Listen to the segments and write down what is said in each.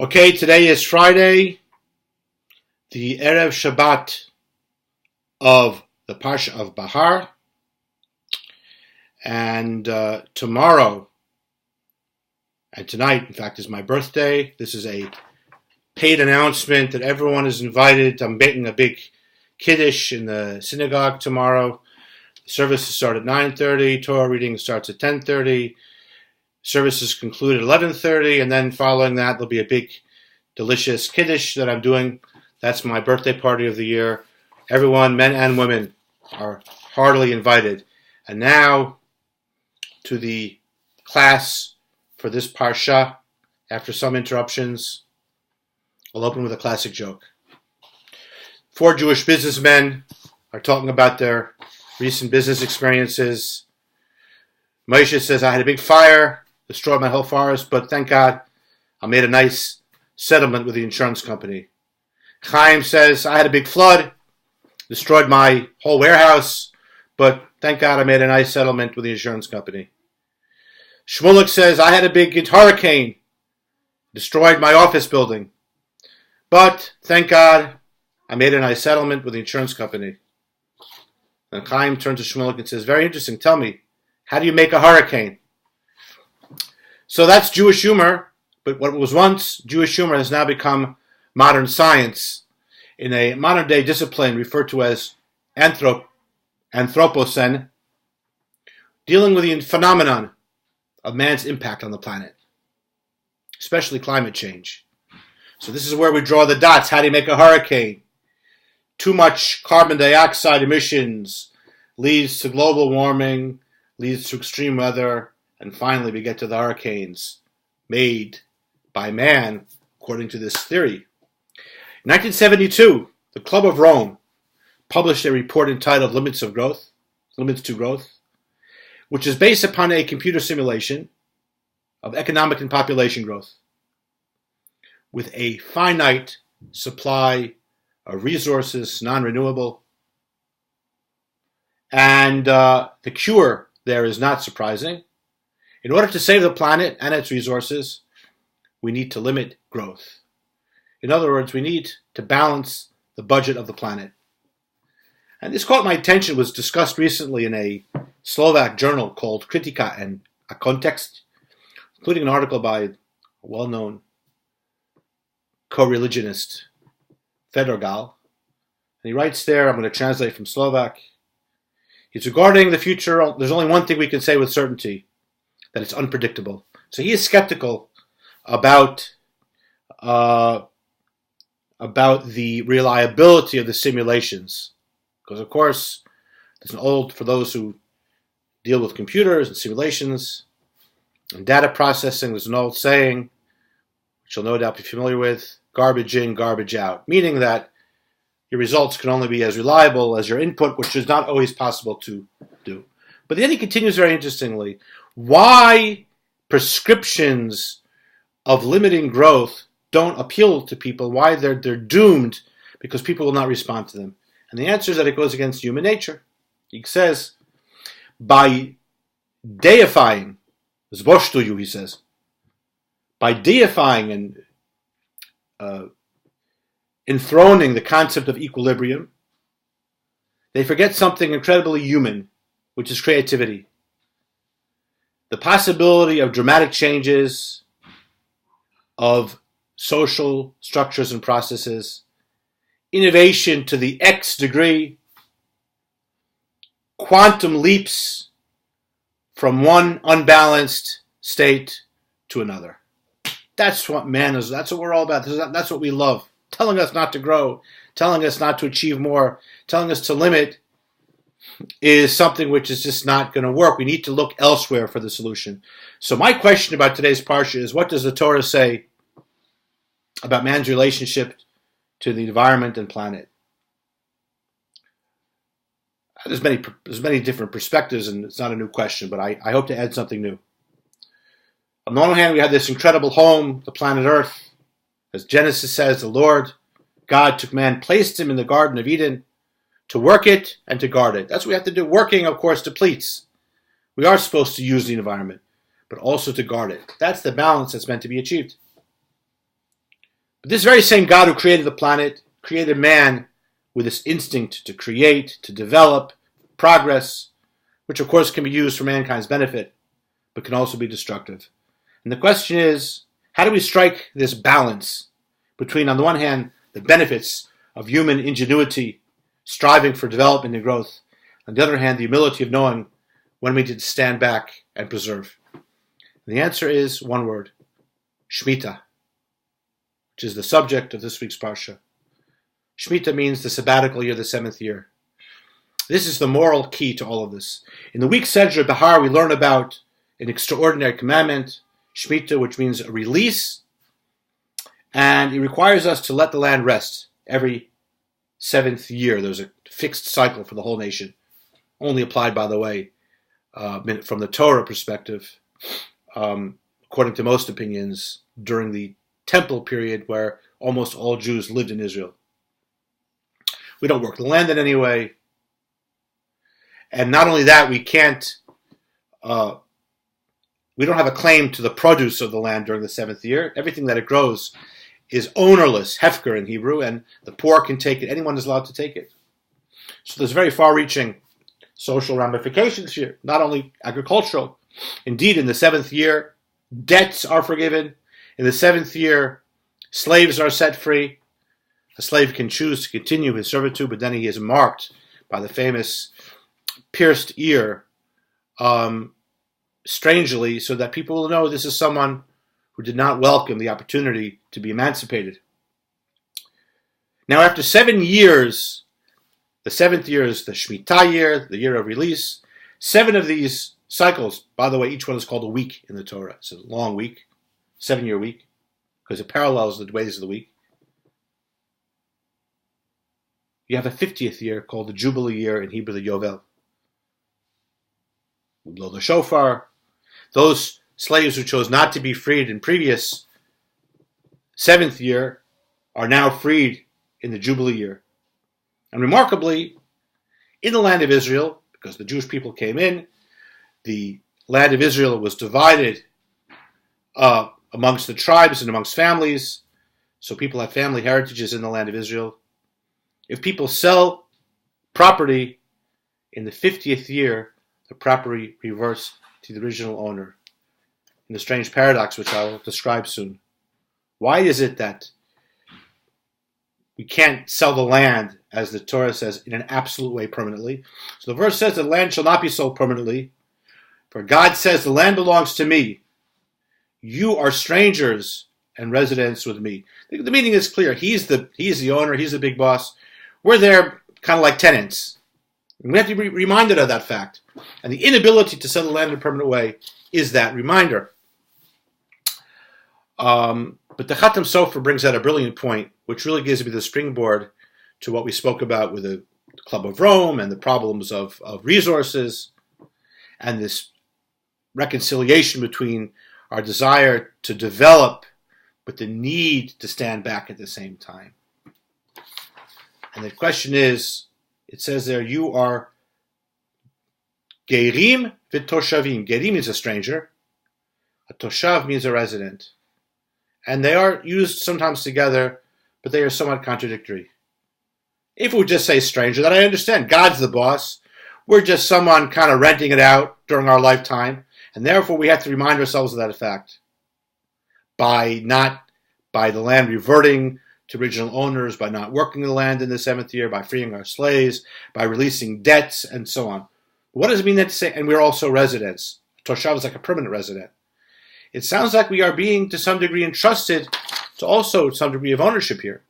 Okay, today is Friday, the Erev Shabbat of the Parsha of Behar, and tomorrow and tonight, in fact, is my birthday. This is a paid announcement that everyone is invited. I'm making a big kiddush in the synagogue tomorrow. The services start at 9:30. Torah reading starts at 10:30. Services conclude at 11:30, and then following that, there'll be a big, delicious kiddush that I'm doing. That's my birthday party of the year. Everyone, men and women, are heartily invited. And now to the class for this parsha. After some interruptions, I'll open with a classic joke. 4 Jewish businessmen are talking about their recent business experiences. Moshe says, I had a big fire, destroyed my whole forest, but thank God I made a nice settlement with the insurance company. Chaim says, I had a big flood, destroyed my whole warehouse, but thank God I made a nice settlement with the insurance company. Shmulik says, I had a big hurricane, destroyed my office building, but thank God I made a nice settlement with the insurance company. And Chaim turns to Shmulik and says, very interesting, tell me, how do you make a hurricane? So that's Jewish humor, but what was once Jewish humor has now become modern science in a modern-day discipline referred to as Anthropocene, dealing with the phenomenon of man's impact on the planet, especially climate change. So this is where we draw the dots. How do you make a hurricane? Too much carbon dioxide emissions leads to global warming, leads to extreme weather, and finally we get to the hurricanes made by man, according to this theory. In 1972, the Club of Rome published a report entitled Limits to Growth, which is based upon a computer simulation of economic and population growth with a finite supply of resources, non-renewable. And the cure there is not surprising. In order to save the planet and its resources, we need to limit growth. In other words, we need to balance the budget of the planet. And this caught my attention, was discussed recently in a Slovak journal called Kritika and a Context, including an article by a well-known co-religionist, Fedor Gal. And he writes there, I'm going to translate from Slovak, he's regarding the future, there's only one thing we can say with certainty, that it's unpredictable. So he is skeptical about the reliability of the simulations. Because, of course, for those who deal with computers and simulations and data processing, there's an old saying, which you'll no doubt be familiar with, garbage in, garbage out, meaning that your results can only be as reliable as your input, which is not always possible to do. But then he continues very interestingly, why prescriptions of limiting growth don't appeal to people, why they're doomed, because people will not respond to them. And the answer is that it goes against human nature. He says, by deifying, zboshtuyu, he says, by deifying and enthroning the concept of equilibrium, they forget something incredibly human, which is creativity. The possibility of dramatic changes of social structures and processes, innovation to the X degree, quantum leaps from one unbalanced state to another. That's what man is. That's what we're all about. That's what we love. Telling us not to grow, telling us not to achieve more, telling us to limit is something which is just not going to work. We need to look elsewhere for the solution. So my question about today's parsha is, what does the Torah say about man's relationship to the environment and planet? There's many different perspectives, and it's not a new question, but I hope to add something new. On the one hand, we have this incredible home, the planet Earth. As Genesis says, the Lord God took man, placed him in the Garden of Eden to work it and to guard it. That's what we have to do. Working, of course, depletes. We are supposed to use the environment, but also to guard it. That's the balance that's meant to be achieved. But this very same God who created the planet created man with this instinct to create, to develop, progress, which of course can be used for mankind's benefit, but can also be destructive. And the question is, how do we strike this balance between, on the one hand, the benefits of human ingenuity, striving for development and growth, on the other hand, the humility of knowing when we need to stand back and preserve? And the answer is one word: Shemitah, which is the subject of this week's Parsha. Shemitah means the sabbatical year, the 7th year. This is the moral key to all of this. In the week's Sedra Behar, we learn about an extraordinary commandment, Shemitah, which means a release, and it requires us to let the land rest every 7th year. There's a fixed cycle for the whole nation, only applied, by the way, from the Torah perspective, according to most opinions, during the temple period where almost all Jews lived in Israel. We don't work the land in any way. And not only that, we don't have a claim to the produce of the land during the 7th year. Everything that it grows is ownerless, hefker in Hebrew, and the poor can take it. Anyone is allowed to take it. So there's very far-reaching social ramifications here, not only agricultural. Indeed, in the 7th year, debts are forgiven. In the 7th year, slaves are set free. A slave can choose to continue his servitude, but then he is marked by the famous pierced ear, strangely, so that people will know this is someone who did not welcome the opportunity to be emancipated. Now, after 7 years, the 7th year is the Shemitah year, the year of release. 7 of these cycles, by the way, each one is called a week in the Torah. It's a long week, 7-year week, because it parallels the days of the week. You have a 50th year called the Jubilee year, in Hebrew the Yovel. We blow the shofar. Those slaves who chose not to be freed in previous 7th year are now freed in the Jubilee year. And remarkably, in the land of Israel, because the Jewish people came in, the land of Israel was divided amongst the tribes and amongst families, so people have family heritages in the land of Israel. If people sell property in the 50th year, the property reverts to the original owner, in the strange paradox which I will describe soon. Why is it that we can't sell the land, as the Torah says, in an absolute way permanently? So the verse says the land shall not be sold permanently, for God says the land belongs to me. You are strangers and residents with me. The meaning is clear. He's the owner. He's the big boss. We're there kind of like tenants. And we have to be reminded of that fact. And the inability to sell the land in a permanent way is that reminder. But the Khatam Sofer brings out a brilliant point, which really gives me the springboard to what we spoke about with the Club of Rome and the problems of resources and this reconciliation between our desire to develop but the need to stand back at the same time. And the question is, it says there, you are Gerim v'toshavim. Gerim means a stranger. A toshav means a resident. And they are used sometimes together, but they are somewhat contradictory. If we just say stranger, then I understand. God's the boss. We're just someone kind of renting it out during our lifetime. And therefore we have to remind ourselves of that fact. By the land reverting to original owners, by not working the land in the 7th year, by freeing our slaves, by releasing debts, and so on. What does it mean then to say, and we're also residents? Toshav is like a permanent resident. It sounds like we are being, to some degree, entrusted to also some degree of ownership here.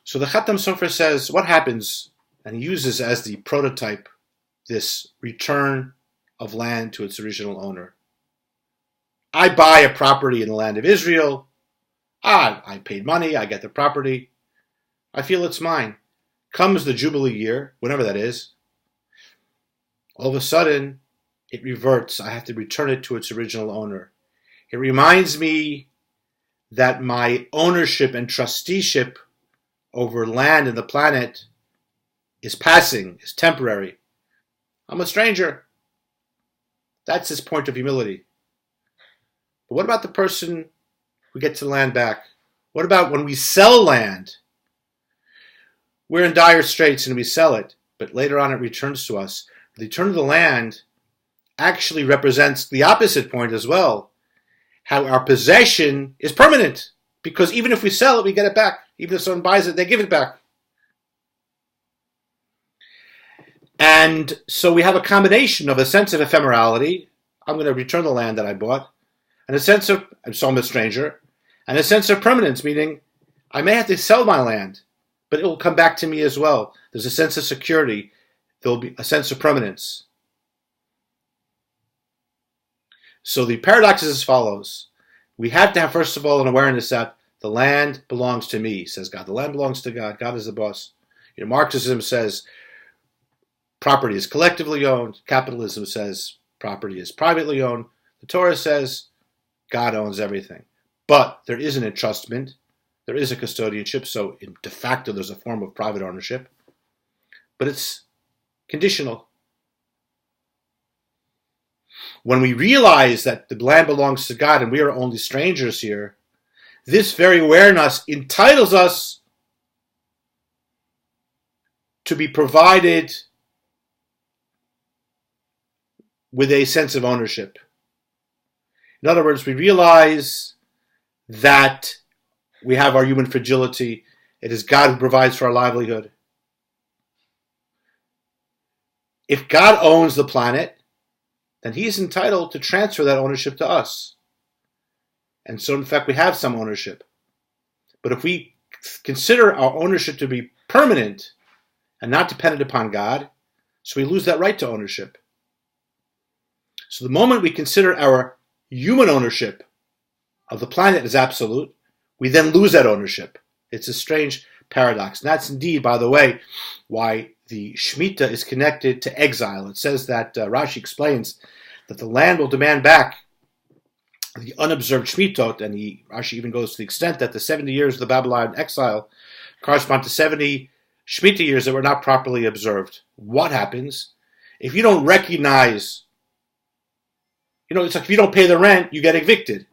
So the Khatam Sofer says, what happens, and he uses as the prototype this return of land to its original owner. I buy a property in the land of Israel. I paid money, I get the property. I feel it's mine. Comes the Jubilee year, whenever that is. All of a sudden, it reverts. I have to return it to its original owner. It reminds me that my ownership and trusteeship over land and the planet is passing, is temporary. I'm a stranger. That's his point of humility. But what about the person we get to the land back. What about when we sell land? We're in dire straits and we sell it, but later on it returns to us. The return of the land actually represents the opposite point as well. How our possession is permanent. Because even if we sell it, we get it back. Even if someone buys it, they give it back. And so we have a combination of a sense of ephemerality. I'm going to return the land that I bought. And a sense of, so I'm a stranger. And a sense of permanence, meaning I may have to sell my land, but it will come back to me as well. There's a sense of security. There will be a sense of permanence. So the paradox is as follows. We have to have, first of all, an awareness that the land belongs to me, says God. The land belongs to God. God is the boss. Marxism says property is collectively owned. Capitalism says property is privately owned. The Torah says God owns everything. But there is an entrustment. There is a custodianship. So de facto, there's a form of private ownership. But it's conditional. When we realize that the land belongs to God and we are only strangers here, this very awareness entitles us to be provided with a sense of ownership. In other words, we realize that we have our human fragility. It is God who provides for our livelihood. If God owns the planet, then he is entitled to transfer that ownership to us. And so, in fact, we have some ownership. But if we consider our ownership to be permanent and not dependent upon God, so we lose that right to ownership. So the moment we consider our human ownership of the planet as absolute, we then lose that ownership. It's a strange paradox. And that's indeed, by the way, why the Shemitah is connected to exile. It says that, Rashi explains, that the land will demand back the unobserved Shemitot, and Rashi even goes to the extent that the 70 years of the Babylon exile correspond to 70 Shemitah years that were not properly observed. What happens? If you don't recognize, it's like if you don't pay the rent, you get evicted.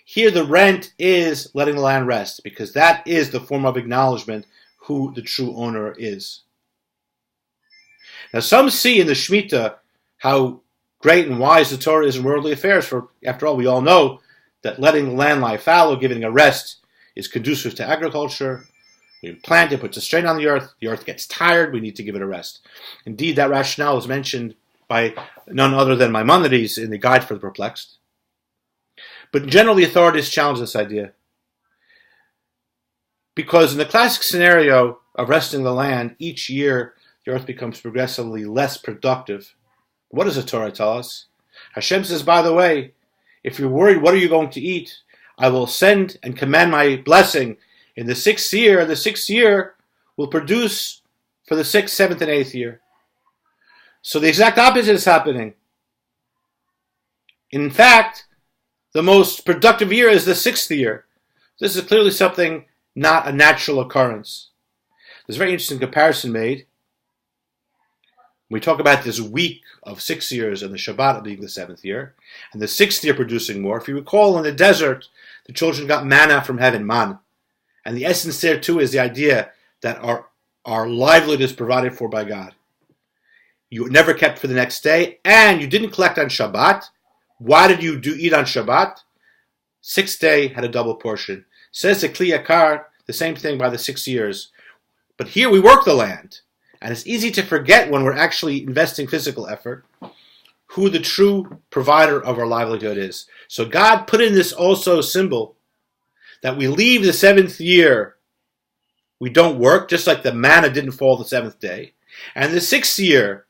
Here the rent is letting the land rest, because that is the form of acknowledgement who the true owner is. Now some see in the Shemitah how great and wise the Torah is in worldly affairs. For after all, we all know that letting the land lie fallow, giving a rest, is conducive to agriculture. We plant it, puts a strain on the earth gets tired, we need to give it a rest. Indeed, that rationale is mentioned by none other than Maimonides in the Guide for the Perplexed. But in general, the authorities challenge this idea. Because in the classic scenario of resting the land, each year the earth becomes progressively less productive. What does the Torah tell us? Hashem says, by the way, if you're worried, what are you going to eat? I will send and command my blessing in the sixth year, and the sixth year will produce for the sixth, seventh, and eighth year. So the exact opposite is happening. In fact, the most productive year is the sixth year. This is clearly something not a natural occurrence. There's a very interesting comparison made. We talk about this week of 6 years and the Shabbat being the seventh year, and the sixth year producing more. If you recall, in the desert, the children got manna from heaven, man. And the essence there too is the idea that our livelihood is provided for by God. You never kept for the next day, and you didn't collect on Shabbat. Why did you eat on Shabbat? Sixth day had a double portion. Says the Kli Yakar, the same thing by the 6 years. But here we work the land. And it's easy to forget when we're actually investing physical effort who the true provider of our livelihood is. So God put in this also symbol that we leave the seventh year, we don't work, just like the manna didn't fall the seventh day. And the sixth year,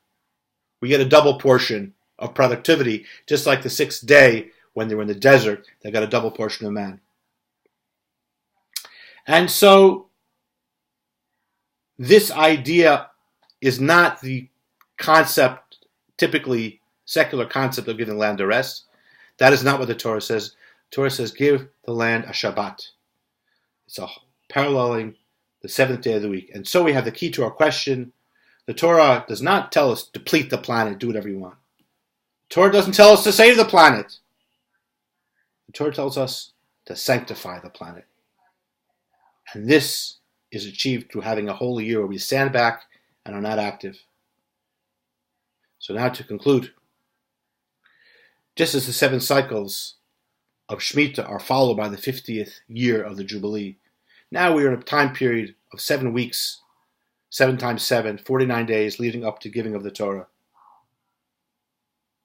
we get a double portion of productivity, just like the sixth day when they were in the desert, they got a double portion of manna. And so this idea is not the concept, typically secular concept of giving land a rest. That is not what the Torah says. The Torah says, give the land a Shabbat. It's a paralleling the seventh day of the week. And so we have the key to our question. The Torah does not tell us deplete the planet, do whatever you want. The Torah doesn't tell us to save the planet. The Torah tells us to sanctify the planet. And this is achieved through having a whole year where we stand back and are not active. So now to conclude, just as the 7 cycles of Shemitah are followed by the 50th year of the Jubilee, now we are in a time period of 7 weeks, 7 times 7, 49 days leading up to giving of the Torah.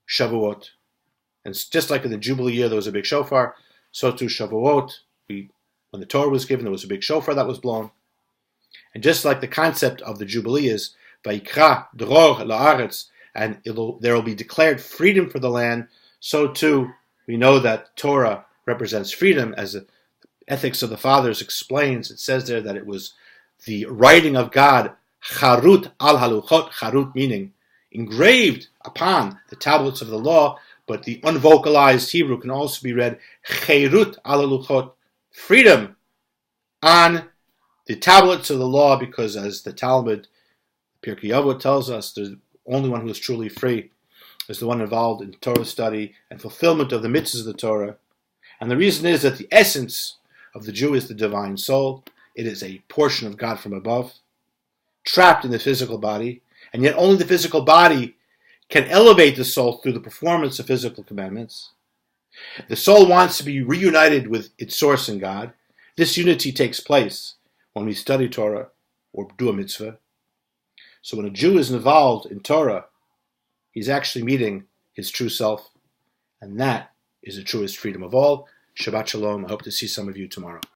Shavuot. And just like in the Jubilee year there was a big shofar, so too Shavuot, when the Torah was given, there was a big shofar that was blown. And just like the concept of the Jubilee is, Vayikra dror la'aretz, and there will be declared freedom for the land, so too we know that Torah represents freedom, as the Ethics of the Fathers explains. It says there that it was the writing of God, charut al haluchot, charut meaning engraved upon the tablets of the law, but the unvocalized Hebrew can also be read cherut al haluchot, freedom on the tablets of the law, because as the Talmud, Pirkei Avot, tells us, the only one who is truly free is the one involved in Torah study and fulfillment of the mitzvahs of the Torah. And the reason is that the essence of the Jew is the divine soul. It is a portion of God from above, trapped in the physical body, and yet only the physical body can elevate the soul through the performance of physical commandments. The soul wants to be reunited with its source in God. This unity takes place when we study Torah or do a mitzvah. So when a Jew is involved in Torah, he's actually meeting his true self, and that is the truest freedom of all. Shabbat Shalom. I hope to see some of you tomorrow.